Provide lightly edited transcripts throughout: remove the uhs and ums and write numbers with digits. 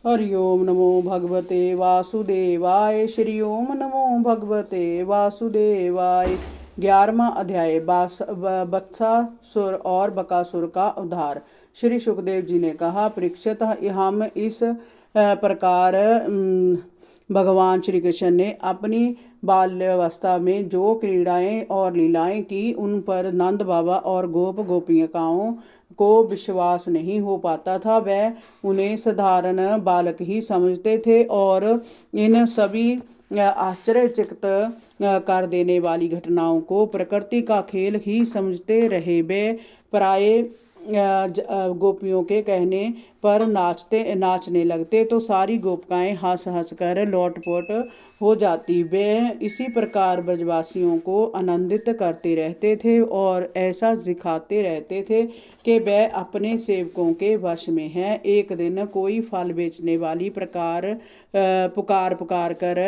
हरि ओम नमो भगवते वासुदेवाय। श्री ओम नमो भगवते वासुदेवाय। 11वां अध्याय बत्सासुर और बकासुर का उद्धार। श्री सुखदेव जी ने कहा, परीक्षित, हम इस प्रकार भगवान श्री कृष्ण ने अपनी बाल्यावस्था में जो क्रीड़ाएं और लीलाएं की, उन पर नंद बाबा और गोप गोपिकाओं को विश्वास नहीं हो पाता था। वह उन्हें साधारण बालक ही समझते थे और इन सभी आश्चर्यचकित कर देने वाली घटनाओं को प्रकृति का खेल ही समझते रहे। वे प्राय गोपियों के कहने पर नाचने लगते तो सारी गोपिकाएं हंस हंस कर लोटपोट हो जाती। वे इसी प्रकार ब्रजवासियों को आनंदित करते रहते थे और ऐसा दिखाते रहते थे कि वे अपने सेवकों के वश में हैं। एक दिन कोई फल बेचने वाली पुकार पुकार कर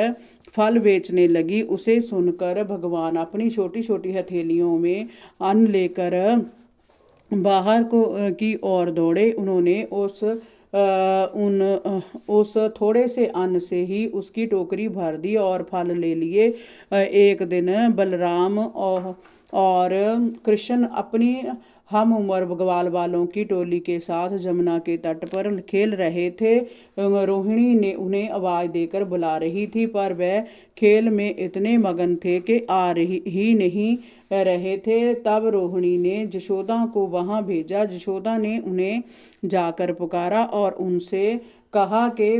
फल बेचने लगी। उसे सुनकर भगवान अपनी छोटी छोटी हथेलियों में अन्न लेकर बाहर की ओर दौड़े। उन्होंने उस थोड़े से अन्न से ही उसकी टोकरी भर दी और फल ले लिए। एक दिन बलराम और कृष्ण अपनी हम उम्र ग्वाल वालों की टोली के साथ जमुना के तट पर खेल रहे थे। रोहिणी ने उन्हें आवाज देकर बुला रही थी, पर वह खेल में इतने मगन थे कि आ रही ही नहीं रहे थे। तब रोहिणी ने जशोदा को वहां भेजा। जशोदा ने उन्हें जाकर पुकारा और उनसे कहा कि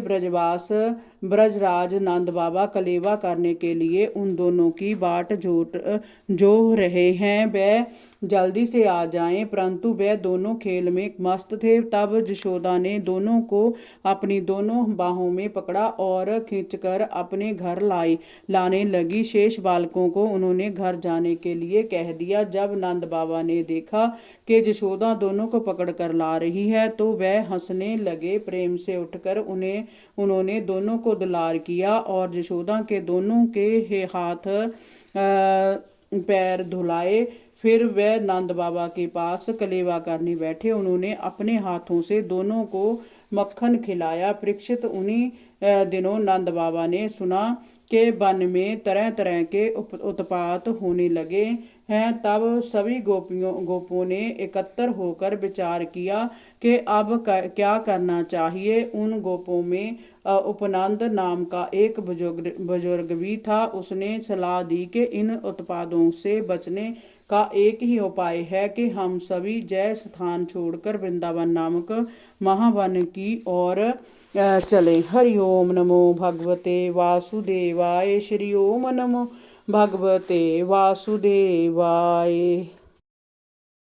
ब्रजराज नंद बाबा कलेवा करने के लिए उन दोनों की बाट जो रहे हैं, वे जल्दी से आ जाएं। परंतु वे दोनों खेल में मस्त थे। तब जशोदा ने दोनों को अपनी दोनों बाहों में पकड़ा और खींचकर अपने घर लाने लगी। शेष बालकों को उन्होंने घर जाने के लिए कह दिया। जब नंद बाबा ने देखा कि जशोदा दोनों को पकड़कर ला रही है तो वह हंसने लगे। प्रेम से उठकर उन्होंने दोनों को दुलार किया और जशोदा के दोनों के हाथ पैर धुलाए। फिर वह नंद बाबा के पास कलेवा करने बैठे। उन्होंने अपने हाथों से दोनों को मक्खन खिलाया। परीक्षित, उन्हीं दिनों नंद बाबा ने सुना कि वन में तरह तरह के उत्पात होने लगे हैं। तब सभी गोपों ने एकत्र होकर विचार किया कि अब क्या करना चाहिए। उन गोपों में उपनंद नाम का एक बुजुर्ग भी था। उसने सलाह दी कि इन उत्पादों से बचने का एक ही उपाय है कि हम सभी जय स्थान छोड़कर वृंदावन नामक महावन की ओर चले। हरि ओम नमो भगवते वासुदेवाय। श्री ओम नमो भगवते वासुदेवाय।